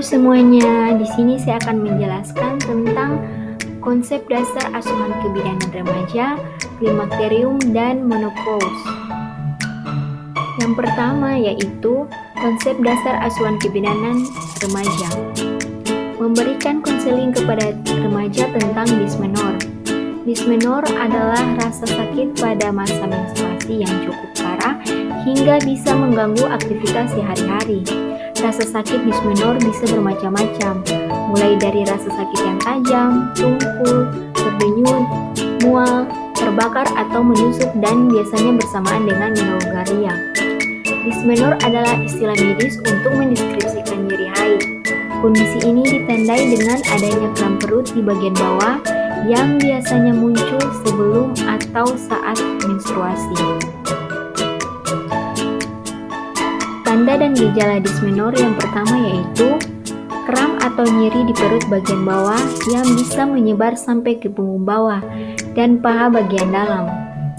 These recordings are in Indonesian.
semuanya, di sini saya akan menjelaskan tentang konsep dasar asuhan kebidanan remaja, klimakterium, dan menopause. Yang pertama yaitu konsep dasar asuhan kebidanan remaja. Memberikan konseling kepada remaja tentang dismenor. Dismenor adalah rasa sakit pada masa menstruasi yang cukup parah hingga bisa mengganggu aktivitas sehari-hari. Rasa sakit dismenor bisa bermacam-macam, mulai dari rasa sakit yang tajam, tumpul, berdenyut, mual, terbakar atau menusuk dan biasanya bersamaan dengan menaugaria. Dismenor adalah istilah medis untuk mendeskripsikan nyeri haid. Kondisi ini ditandai dengan adanya kram perut di bagian bawah yang biasanya muncul sebelum atau saat menstruasi. Tanda dan gejala dismenor yang pertama yaitu kram atau nyeri di perut bagian bawah yang bisa menyebar sampai ke punggung bawah dan paha bagian dalam.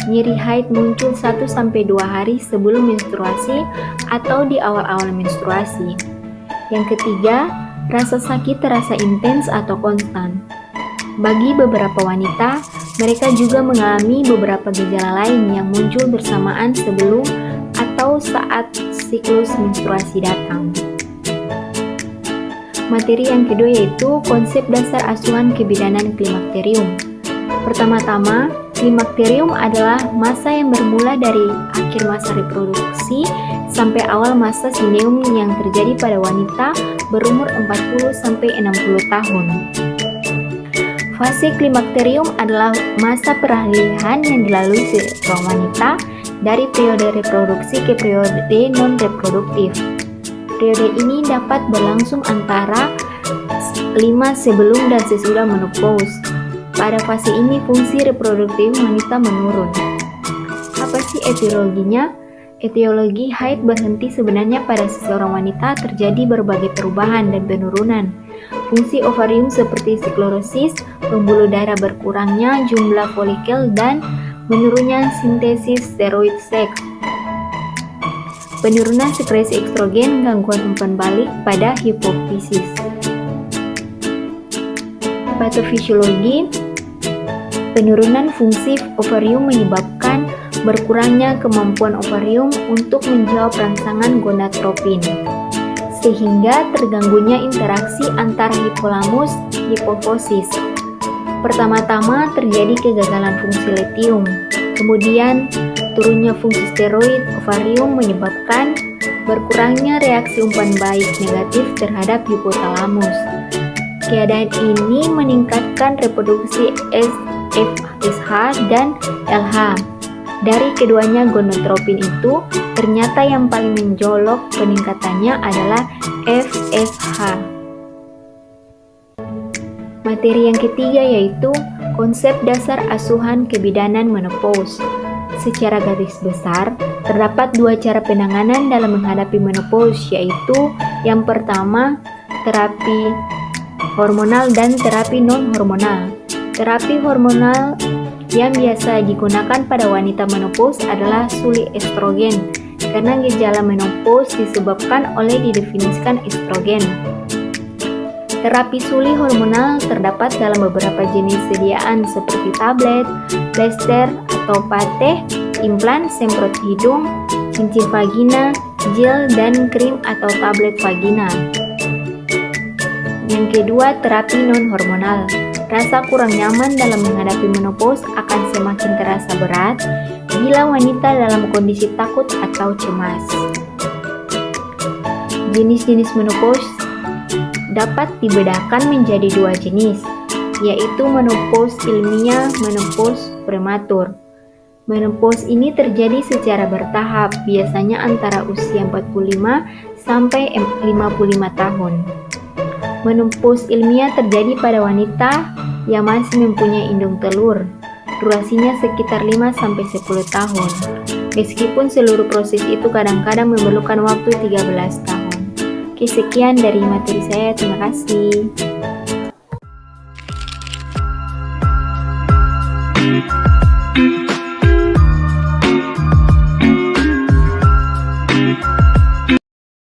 Nyeri haid muncul 1-2 hari sebelum menstruasi atau di awal-awal menstruasi. Yang ketiga, rasa sakit terasa intens atau konstan. Bagi beberapa wanita, mereka juga mengalami beberapa gejala lain yang muncul bersamaan sebelum atau saat siklus menstruasi datang. Materi yang kedua yaitu konsep dasar asuhan kebidanan klimakterium. Pertama-tama, klimakterium adalah masa yang bermula dari akhir masa reproduksi sampai awal masa sineum yang terjadi pada wanita berumur 40-60 tahun. Fase klimakterium adalah masa peralihan yang dilalui seorang wanita dari periode reproduksi ke periode non-reproduktif. Periode ini dapat berlangsung antara 5 sebelum dan sesudah menopause. Pada fase ini fungsi reproduktif wanita menurun. Apa sih etiologinya? Etiologi haid berhenti sebenarnya pada seseorang wanita terjadi berbagai perubahan dan penurunan. Fungsi ovarium seperti sklerosis, pembuluh darah berkurangnya jumlah folikel dan menurunnya sintesis steroid seks. Penurunan sekresi estrogen, gangguan umpan balik pada hipofisis. Patofisiologi. Penurunan fungsi ovarium menyebabkan berkurangnya kemampuan ovarium untuk menjawab rangsangan gonadotropin, sehingga terganggunya interaksi antara hipotalamus-hipofisis. Pertama-tama terjadi kegagalan fungsi luteum, kemudian turunnya fungsi steroid ovarium menyebabkan berkurangnya reaksi umpan balik negatif terhadap hipotalamus. Keadaan ini meningkatkan reproduksi FSH dan LH. Dari keduanya gonadotropin itu, ternyata yang paling menjolok peningkatannya adalah FSH. Materi yang ketiga yaitu konsep dasar asuhan kebidanan menopause. Secara garis besar, terdapat 2 cara penanganan dalam menghadapi menopause, yaitu yang pertama, terapi hormonal dan terapi non-hormonal. Terapi hormonal yang biasa digunakan pada wanita menopause adalah suli estrogen, karena gejala menopause disebabkan oleh didefinisikan estrogen. Terapi suli hormonal terdapat dalam beberapa jenis sediaan seperti tablet, plester atau pateh, implan, semprot hidung, cincin vagina, gel, dan krim atau tablet vagina. Yang kedua, terapi non-hormonal. Rasa kurang nyaman dalam menghadapi menopause akan semakin terasa berat bila wanita dalam kondisi takut atau cemas. Jenis-jenis menopause dapat dibedakan menjadi 2 jenis, yaitu menopause ilmiah, menopause prematur. Menopause ini terjadi secara bertahap, biasanya antara usia 45 sampai 55 tahun. Menopause ilmiah terjadi pada wanita yang masih mempunyai indung telur. Durasinya sekitar 5-10 tahun. Meskipun seluruh proses itu kadang-kadang memerlukan waktu 13 tahun. Oke, sekian dari materi saya. Terima kasih.